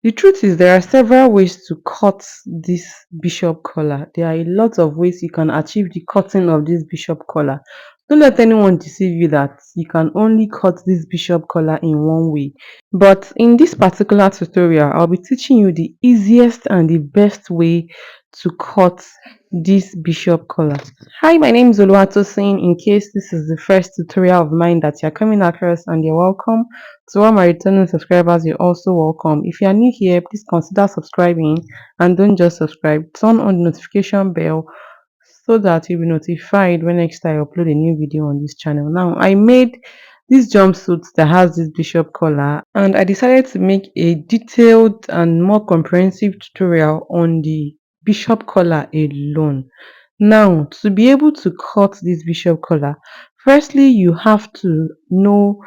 The truth is, there are several ways to cut this bishop collar. There are a lot of ways you can achieve the cutting of this bishop collar. Don't let anyone deceive you that you can only cut this bishop collar in one way. But in this particular tutorial, I'll be teaching you the easiest and the best way to cut this bishop collar. Hi, my name is Oluwatosin. In case this is the first tutorial of mine that you're coming across, and you're welcome. To all my returning subscribers, you're also welcome. If you are new here, please consider subscribing, and don't just subscribe, turn on the notification bell so that you'll be notified when next I upload a new video on this channel. Now, I made this jumpsuit that has this bishop collar, and I decided to make a detailed and more comprehensive tutorial on the bishop collar alone. Now, to be able to cut this bishop collar, firstly you have to know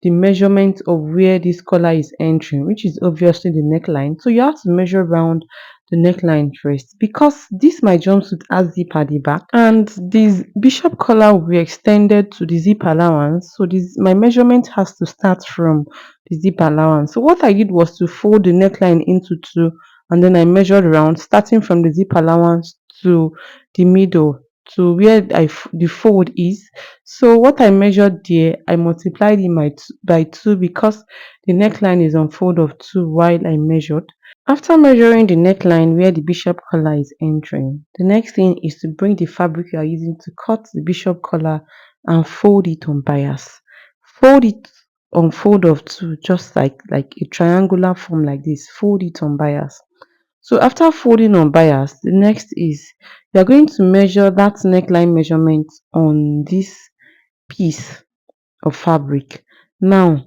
the measurement of where this collar is entering, which is obviously the neckline. So you have to measure around the neckline first, because this my jumpsuit has zip at the back, and this bishop collar will be extended to the zip allowance. So this my measurement has to start from the zip allowance. So what I did was to fold the neckline into two, and then I measured around starting from the zip allowance to the middle, to where the fold is. So what I measured there, I multiplied it by 2, because the neckline is on fold of 2 while I measured. After measuring the neckline where the bishop collar is entering, the next thing is to bring the fabric you are using to cut the bishop collar and fold it on bias. Fold it on fold of 2, just like a triangular form like this. Fold it on bias. So after folding on bias, the next is you are going to measure that neckline measurement on this piece of fabric. Now,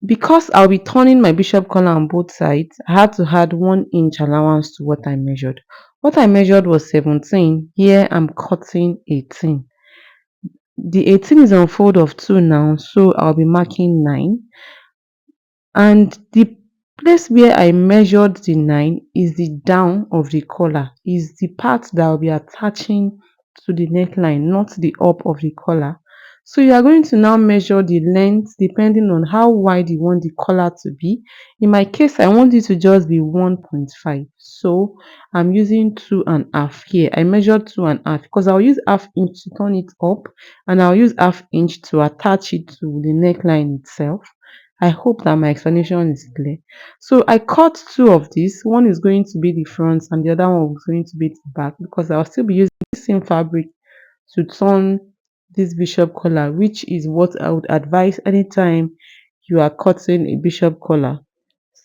because I'll be turning my bishop collar on both sides, I had to add 1 inch allowance to what I measured. What I measured was 17. Here I'm cutting 18. The 18 is on fold of 2 now, so I'll be marking 9. And the place where I measured the 9 is the down of the collar, is the part that will be attaching to the neckline, not the up of the collar. So you are going to now measure the length depending on how wide you want the collar to be. In my case, I want it to just be 1.5. So I'm using 2.5 here. I measured 2.5 because I'll use half inch to turn it up, and I'll use half inch to attach it to the neckline itself. I hope that my explanation is clear. So I cut two of these. One is going to be the front and the other one is going to be the back, because I'll still be using the same fabric to turn this bishop collar, which is what I would advise anytime you are cutting a bishop collar.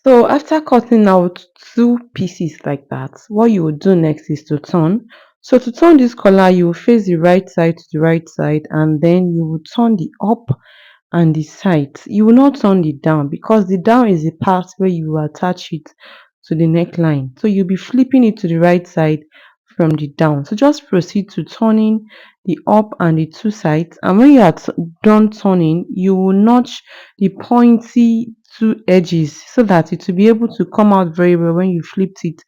So after cutting out two pieces like that, what you will do next is to turn. So to turn this collar, you will face the right side to the right side, and then you will turn the up and the sides. You will not turn the down, because the down is the part where you will attach it to the neckline. So you'll be flipping it to the right side from the down. So just proceed to turning the up and the two sides. And when you are done turning, you will notch the pointy two edges so that it will be able to come out very well when you flipped it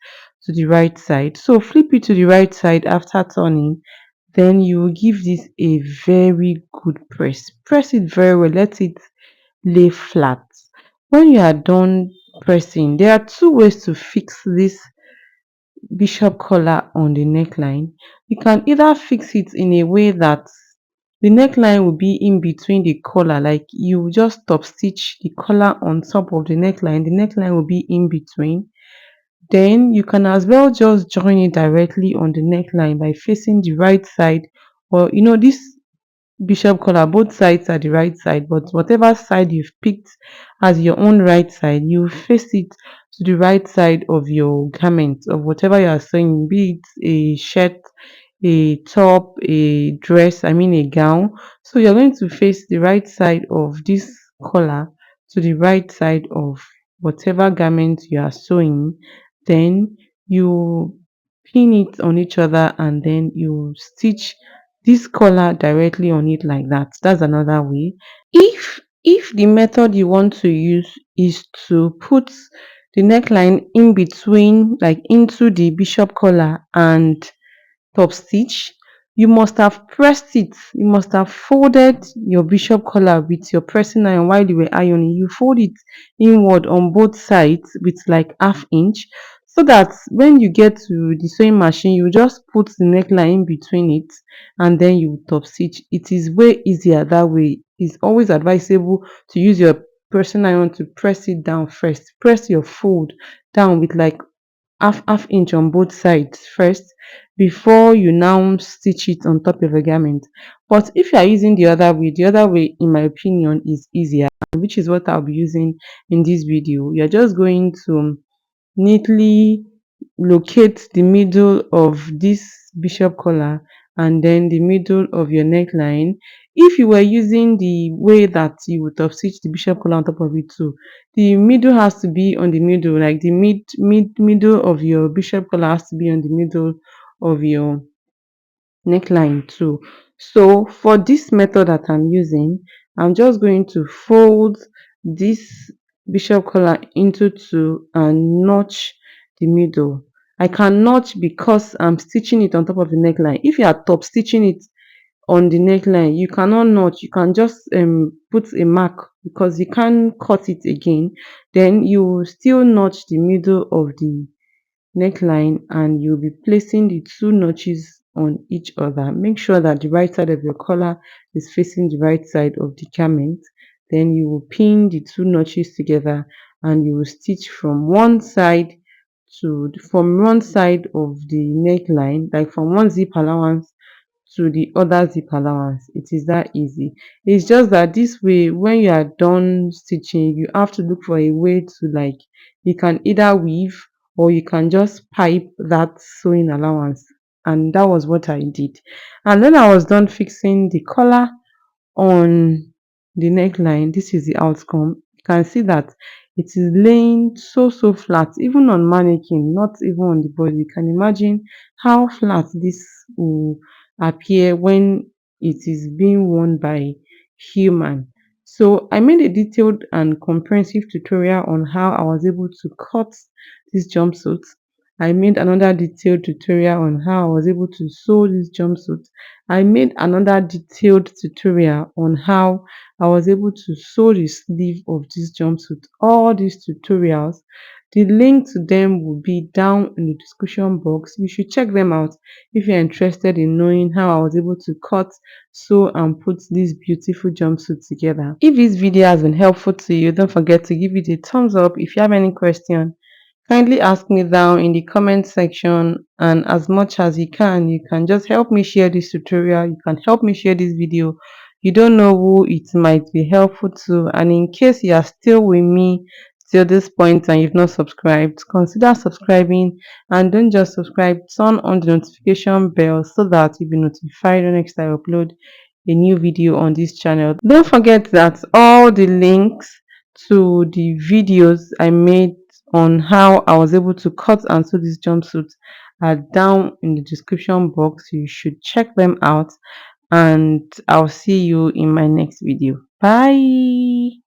to the right side. So flip it to the right side after turning, then you will give this a very good press. Press it very well, let it lay flat. When you are done pressing, there are two ways to fix this bishop collar on the neckline. You can either fix it in a way that the neckline will be in between the collar, like you just top stitch the collar on top of the neckline will be in between. Then you can as well just join it directly on the neckline by facing the right side, or this bishop collar, both sides are the right side, but whatever side you've picked as your own right side, you face it to the right side of your garment, of whatever you are sewing, be it a shirt, a top, a dress, I mean a gown. So you're going to face the right side of this collar to the right side of whatever garment you are sewing. Then you pin it on each other, and then you stitch this collar directly on it like that. That's another way. If the method you want to use is to put the neckline in between, like into the bishop collar and top stitch, you must have pressed it. You must have folded your bishop collar with your pressing iron while you were ironing. You fold it inward on both sides with like half inch, so that when you get to the sewing machine, you just put the neckline in between it and then you top stitch. It is way easier that way. It's always advisable to use your pressing iron to press it down first. Press your fold down with like half inch on both sides first before you now stitch it on top of a garment. But if you are using the other way in my opinion is easier, which is what I'll be using in this video. You're just going to neatly locate the middle of this bishop collar and then the middle of your neckline. If you were using the way that you would have stitched the bishop collar on top of it too, the middle has to be on the middle, like the middle of your bishop collar has to be on the middle of your neckline too. So for this method that I'm using, I'm just going to fold this bishop collar into two and notch the middle. I can notch because I'm stitching it on top of the neckline. If you are top stitching it on the neckline, you cannot notch. You can just put a mark because you can't cut it again. Then you still notch the middle of the neckline and you'll be placing the two notches on each other. Make sure that the right side of your collar is facing the right side of the garment. Then you will pin the two notches together and you will stitch from one side from one side of the neckline, like from one zip allowance to the other zip allowance. It is that easy. It's just that this way, when you are done stitching, you have to look for a way to, like, you can either weave or you can just pipe that sewing allowance. And that was what I did. And then I was done fixing the collar on the neckline. This is the outcome. You can see that it is laying so flat, even on mannequin, not even on the body. You can imagine how flat this will appear when it is being worn by human. So I made a detailed and comprehensive tutorial on how I was able to cut this jumpsuit. I made another detailed tutorial on how I was able to sew this jumpsuit. I made another detailed tutorial on how I was able to sew the sleeve of this jumpsuit. All these tutorials, the link to them will be down in the description box. You should check them out if you're interested in knowing how I was able to cut, sew and put this beautiful jumpsuit together. If this video has been helpful to you, don't forget to give it a thumbs up. If you have any question, kindly ask me down in the comment section, and as much as you can just help me share this tutorial. You can help me share this video. You don't know who it might be helpful to, and in case you are still with me till this point and you've not subscribed, consider subscribing. And don't just subscribe, turn on the notification bell so that you'll be notified the next time I upload a new video on this channel. Don't forget that all the links to the videos I made on how I was able to cut and sew this jumpsuit are down in the description box. You should check them out, and I'll see you in my next video. Bye.